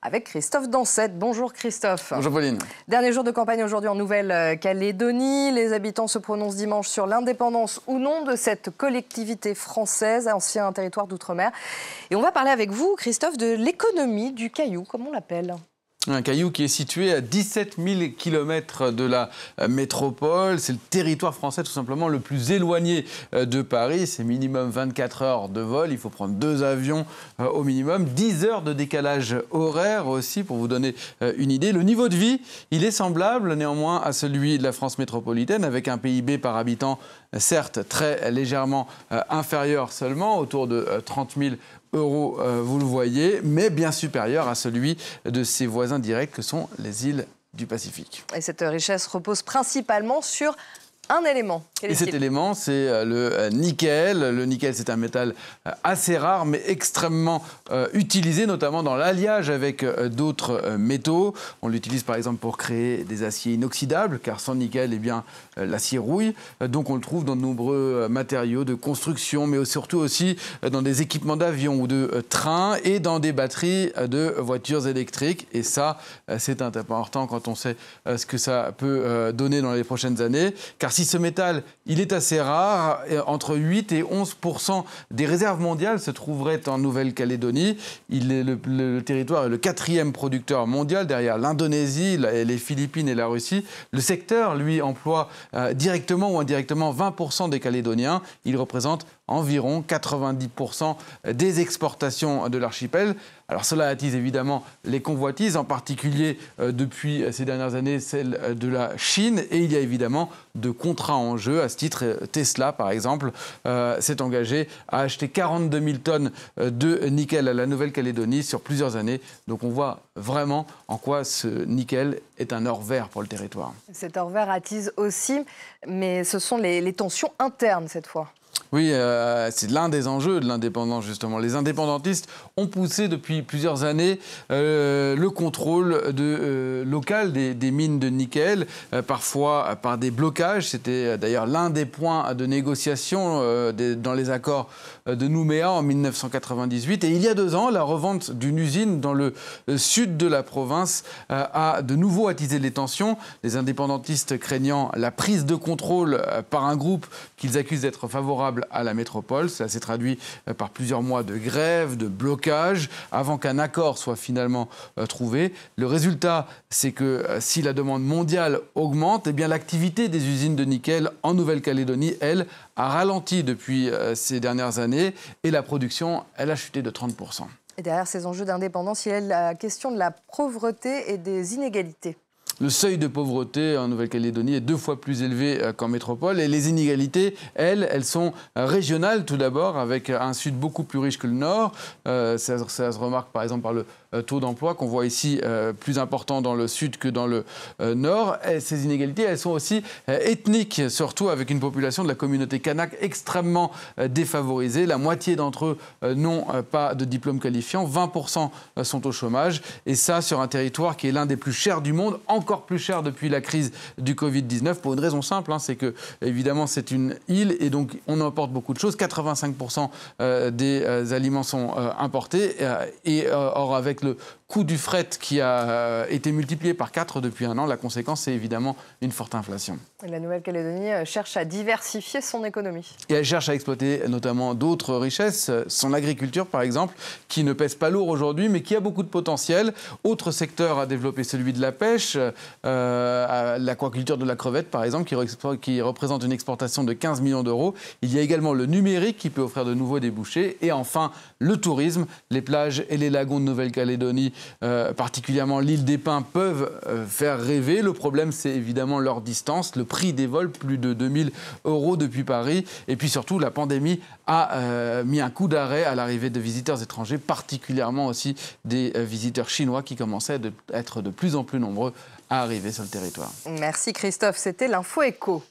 avec Christophe Dansette. Bonjour Christophe. Bonjour Pauline. Dernier jour de campagne aujourd'hui en Nouvelle-Calédonie. Les habitants se prononcent dimanche sur l'indépendance ou non de cette collectivité française, ancien territoire d'outre-mer. Et on va parler avec vous, Christophe, de l'économie du Caillou, comme on l'appelle. Un Caillou qui est situé à 17 000 km de la métropole. C'est le territoire français tout simplement le plus éloigné de Paris. C'est minimum 24 heures de vol. Il faut prendre 2 avions au minimum. 10 heures de décalage horaire aussi pour vous donner une idée. Le niveau de vie, il est semblable néanmoins à celui de la France métropolitaine avec un PIB par habitant certes très légèrement inférieur seulement, autour de 30 000 euros, vous le voyez, mais bien supérieur à celui de ses voisins directs que sont les îles du Pacifique. Et cette richesse repose principalement sur un élément. Et cet élément, c'est le nickel. Le nickel, c'est un métal assez rare, mais extrêmement utilisé, notamment dans l'alliage avec d'autres métaux. On l'utilise par exemple pour créer des aciers inoxydables, car sans nickel, eh bien, l'acier rouille. Donc on le trouve dans de nombreux matériaux de construction, mais surtout aussi dans des équipements d'avions ou de trains et dans des batteries de voitures électriques. Et ça, c'est important quand on sait ce que ça peut donner dans les prochaines années. Car si ce métal, il est assez rare, entre 8 et 11% des réserves mondiales se trouveraient en Nouvelle-Calédonie. Le territoire est le 4e producteur mondial derrière l'Indonésie, les Philippines et la Russie. Le secteur, lui, emploie directement ou indirectement 20% des Calédoniens. Il représente environ 90% des exportations de l'archipel. Alors cela attise évidemment les convoitises, en particulier depuis ces dernières années, celle de la Chine. Et il y a évidemment de contrats en jeu. À ce titre, Tesla, par exemple, s'est engagé à acheter 42 000 tonnes de nickel à la Nouvelle-Calédonie sur plusieurs années. Donc on voit vraiment en quoi ce nickel est un or vert pour le territoire. Cet or vert attise aussi, mais ce sont les tensions internes cette fois. Oui, c'est l'un des enjeux de l'indépendance, justement. Les indépendantistes ont poussé depuis plusieurs années le contrôle local des mines de nickel, parfois par des blocages. C'était d'ailleurs l'un des points de négociation dans les accords de Nouméa en 1998. Et il y a 2 ans, la revente d'une usine dans le sud de la province a de nouveau attisé les tensions. Les indépendantistes craignant la prise de contrôle par un groupe qu'ils accusent d'être favorable à la métropole. Cela s'est traduit par plusieurs mois de grève, de blocage, avant qu'un accord soit finalement trouvé. Le résultat, c'est que si la demande mondiale augmente, eh bien l'activité des usines de nickel en Nouvelle-Calédonie, elle, a ralenti depuis ces dernières années et la production, elle a chuté de 30%. Et derrière ces enjeux d'indépendance, il y a la question de la pauvreté et des inégalités. Le seuil de pauvreté en Nouvelle-Calédonie est 2 fois plus élevé qu'en métropole. Et les inégalités, elles sont régionales tout d'abord, avec un sud beaucoup plus riche que le nord. Ça se remarque par exemple par le taux d'emploi qu'on voit ici plus important dans le sud que dans le nord. Et ces inégalités, elles sont aussi ethniques, surtout avec une population de la communauté kanak extrêmement défavorisée. La moitié d'entre eux n'ont pas de diplôme qualifiant, 20% sont au chômage. Et ça sur un territoire qui est l'un des plus chers du monde, encore plus cher depuis la crise du Covid-19, pour une raison simple, c'est que, évidemment, c'est une île et donc on importe beaucoup de choses. 85% des aliments sont importés. Or, avec le coût du fret qui a été multiplié par 4 depuis 1 an, la conséquence, c'est évidemment une forte inflation. La Nouvelle-Calédonie cherche à diversifier son économie. Et elle cherche à exploiter notamment d'autres richesses, son agriculture par exemple, qui ne pèse pas lourd aujourd'hui, mais qui a beaucoup de potentiel. Autre secteur à développer, celui de la pêche, l'aquaculture de la crevette par exemple, qui représente une exportation de 15 millions d'euros. Il y a également le numérique qui peut offrir de nouveaux débouchés. Et enfin, le tourisme, les plages et les lagons de Nouvelle-Calédonie, particulièrement l'île des Pins, peuvent faire rêver. Le problème, c'est évidemment leur distance, le prix des vols, plus de 2 000 euros depuis Paris. Et puis surtout, la pandémie a mis un coup d'arrêt à l'arrivée de visiteurs étrangers, particulièrement aussi des visiteurs chinois qui commençaient à être de plus en plus nombreux à arriver sur le territoire. Merci Christophe, c'était l'Info Éco.